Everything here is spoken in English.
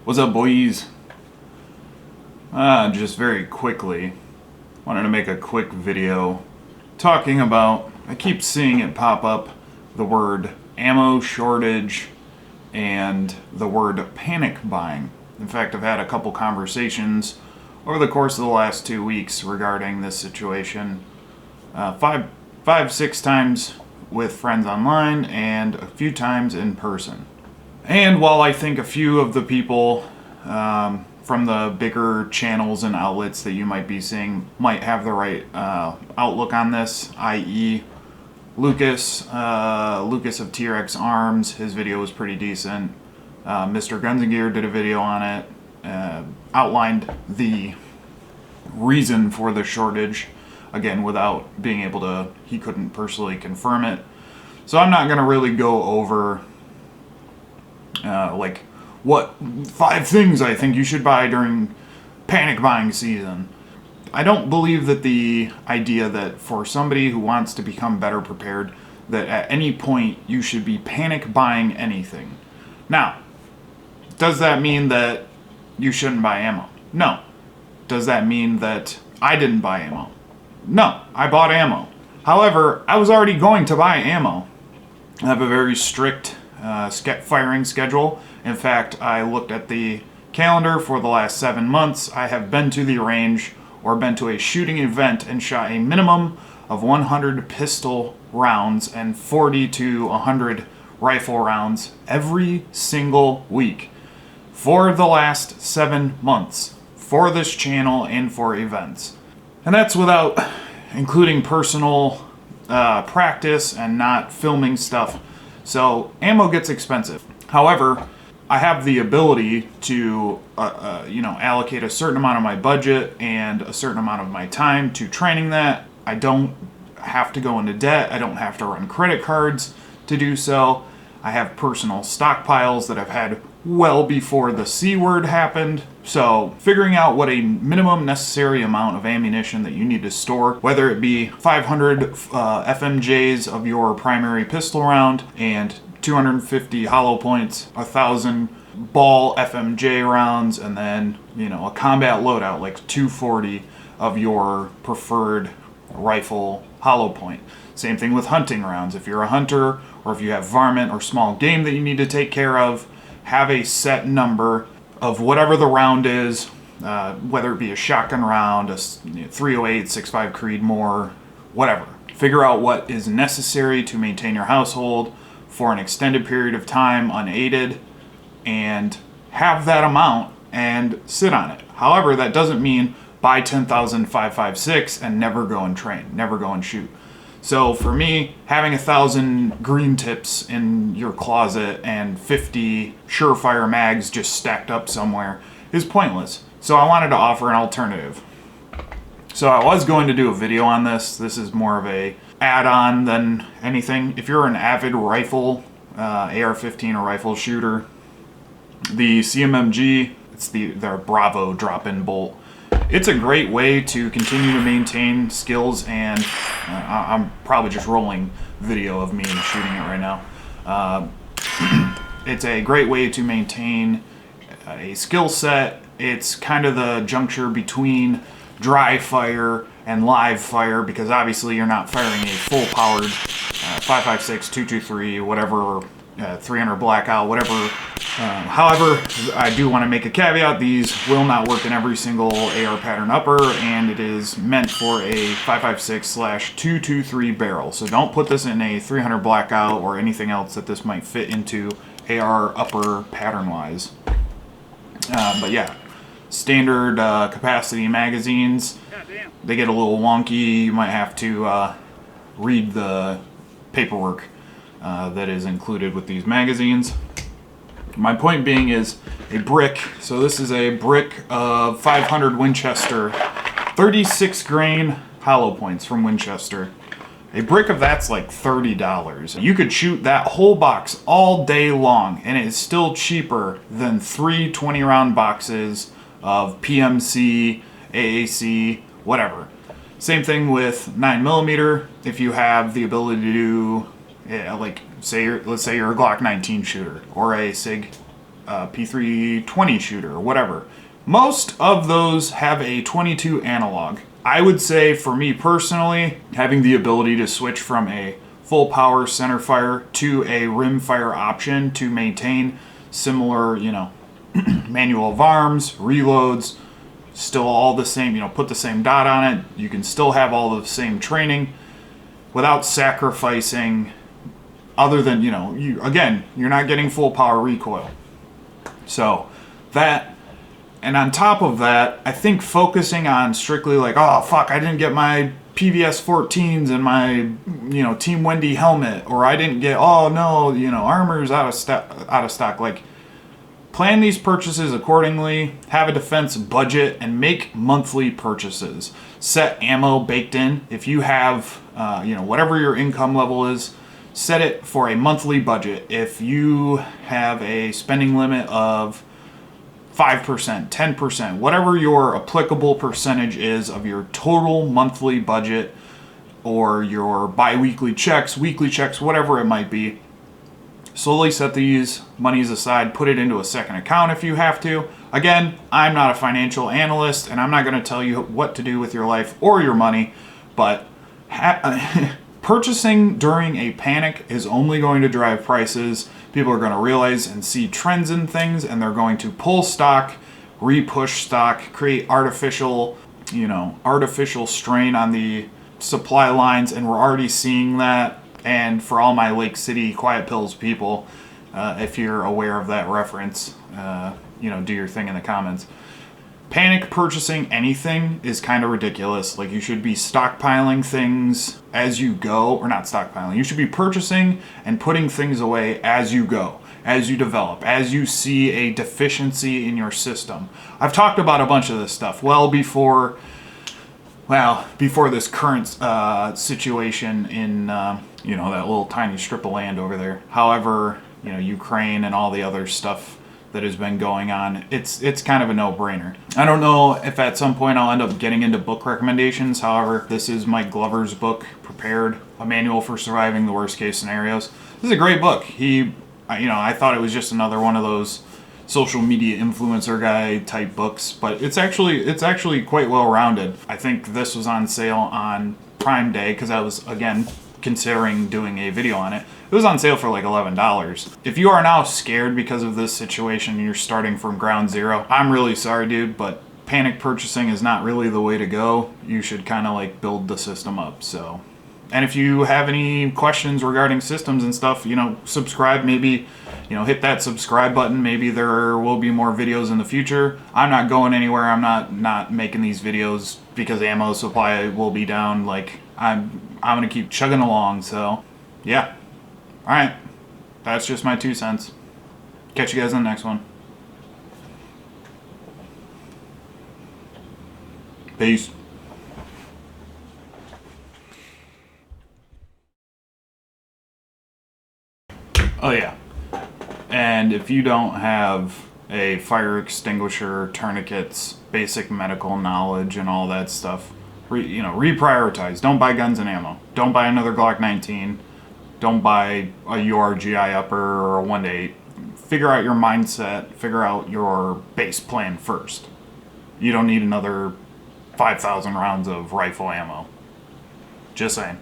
What's up, boys? Just very quickly, wanted to make a quick video talking about, I keep seeing it pop up, the word ammo shortage and the word panic buying. In fact, I've had a couple conversations over the course of the last 2 weeks regarding this situation. Six times with friends online and a few times in person. And while I think a few of the people from the bigger channels and outlets that you might be seeing might have the right outlook on this, i.e. Lucas of T-Rex Arms, his video was pretty decent. Mr. Guns and Gear did a video on it, outlined the reason for the shortage, again without being able to, he couldn't personally confirm it. So I'm not going to really go over like what 5 things I think you should buy during panic buying season. I don't believe that the idea that for somebody who wants to become better prepared, that at any point you should be panic buying anything. Now, does that mean that you shouldn't buy ammo? No. Does that mean that I didn't buy ammo? No, I bought ammo. However, I was already going to buy ammo. I have a very strict firing schedule. In fact, I looked at the calendar for the last 7 months. I have been to the range or been to a shooting event and shot a minimum of 100 pistol rounds and 40 to 100 rifle rounds every single week for the last 7 months for this channel and for events. And that's without including personal practice and not filming stuff. So ammo gets expensive. However, I have the ability to allocate a certain amount of my budget and a certain amount of my time to training that. I don't have to go into debt. I don't have to run credit cards to do so. I have personal stockpiles that I've had well before the C word happened. So figuring out what a minimum necessary amount of ammunition that you need to store, whether it be 500 FMJs of your primary pistol round and 250 hollow points, 1,000 ball FMJ rounds, and then, a combat loadout like 240 of your preferred rifle hollow point. Same thing with hunting rounds. If you're a hunter or if you have varmint or small game that you need to take care of, have a set number of whatever the round is, whether it be a shotgun round, a 308, 6.5 Creedmoor, whatever. Figure out what is necessary to maintain your household for an extended period of time unaided, and have that amount and sit on it. However, that doesn't mean buy 10,000 5.56 and never go and train, never go and shoot. So for me, having 1,000 green tips in your closet and 50 surefire mags just stacked up somewhere is pointless. So I wanted to offer an alternative. So I was going to do a video on this. This is more of a add-on than anything. If you're an avid rifle, AR-15 or rifle shooter, the CMMG, it's their Bravo drop-in bolt. It's a great way to continue to maintain skills, and I'm probably just rolling video of me shooting it right now. It's a great way to maintain a skill set. It's kind of the juncture between dry fire and live fire, because obviously you're not firing a full-powered 5.56, 223, whatever, 300 blackout, whatever. However, I do want to make a caveat. These will not work in every single AR pattern upper, and it is meant for a 5.56/223 barrel. So don't put this in a 300 blackout or anything else that this might fit into AR upper pattern-wise. But yeah, standard capacity magazines, they get a little wonky. You might have to read the paperwork that is included with these magazines. My point being is a brick. So this is a brick of 500 Winchester, 36 grain hollow points from Winchester. A brick of that's like $30. You could shoot that whole box all day long, and it is still cheaper than 3 20-round boxes of PMC, AAC, whatever. Same thing with 9mm. If you have the ability to do, let's say you're a Glock 19 shooter or a SIG P320 shooter or whatever. Most of those have a 22 analog. I would say for me personally, having the ability to switch from a full power center fire to a rim fire option to maintain similar, manual of arms, reloads, still all the same, put the same dot on it. You can still have all the same training without sacrificing, other than, you're not getting full power recoil. So that, and on top of that, I think focusing on strictly like, oh fuck, I didn't get my PVS 14s and my, Team Wendy helmet, or I didn't get, oh no, armor's out of stock. Like, plan these purchases accordingly, have a defense budget, and make monthly purchases. Set ammo baked in. If you have, whatever your income level is, set it for a monthly budget. If you have a spending limit of 5%, 10%, whatever your applicable percentage is of your total monthly budget, or your bi-weekly checks, weekly checks, whatever it might be, slowly set these monies aside, put it into a second account if you have to. Again, I'm not a financial analyst, and I'm not going to tell you what to do with your life or your money, but purchasing during a panic is only going to drive prices. People are going to realize and see trends in things, and they're going to pull stock, re-push stock, create artificial strain on the supply lines, and we're already seeing that. And for all my Lake City Quiet Pills people, if you're aware of that reference, do your thing in the comments. Panic purchasing anything is kind of ridiculous. Like, you should be stockpiling things as you go, or not stockpiling. You should be purchasing and putting things away as you go, as you develop, as you see a deficiency in your system. I've talked about a bunch of this stuff before this current situation in, that little tiny strip of land over there. However, Ukraine and all the other stuff that has been going on, it's kind of a no-brainer. I don't know if at some point I'll end up getting into book recommendations. However, this is Mike Glover's book, Prepared, A Manual for Surviving the Worst Case Scenarios. This is a great book. I thought it was just another one of those social media influencer guy type books, but it's actually quite well-rounded. I think this was on sale on Prime Day because I was, again, considering doing a video on it. It was on sale for like $11. If you are now scared because of this situation and you're starting from ground zero, I'm really sorry, dude, but panic purchasing is not really the way to go. You should kind of like build the system up. So, and if you have any questions regarding systems and stuff, subscribe, maybe, hit that subscribe button. Maybe there will be more videos in the future. I'm not going anywhere. I'm not making these videos because ammo supply will be down. Like, I'm going to keep chugging along. So, yeah. All right. That's just my 2 cents. Catch you guys in the next one. Peace. Oh yeah. And if you don't have a fire extinguisher, tourniquets, basic medical knowledge, and all that stuff, reprioritize. Don't buy guns and ammo. Don't buy another Glock 19. Don't buy a URGI upper or a 1-8. Figure out your mindset. Figure out your base plan first. You don't need another 5,000 rounds of rifle ammo. Just saying.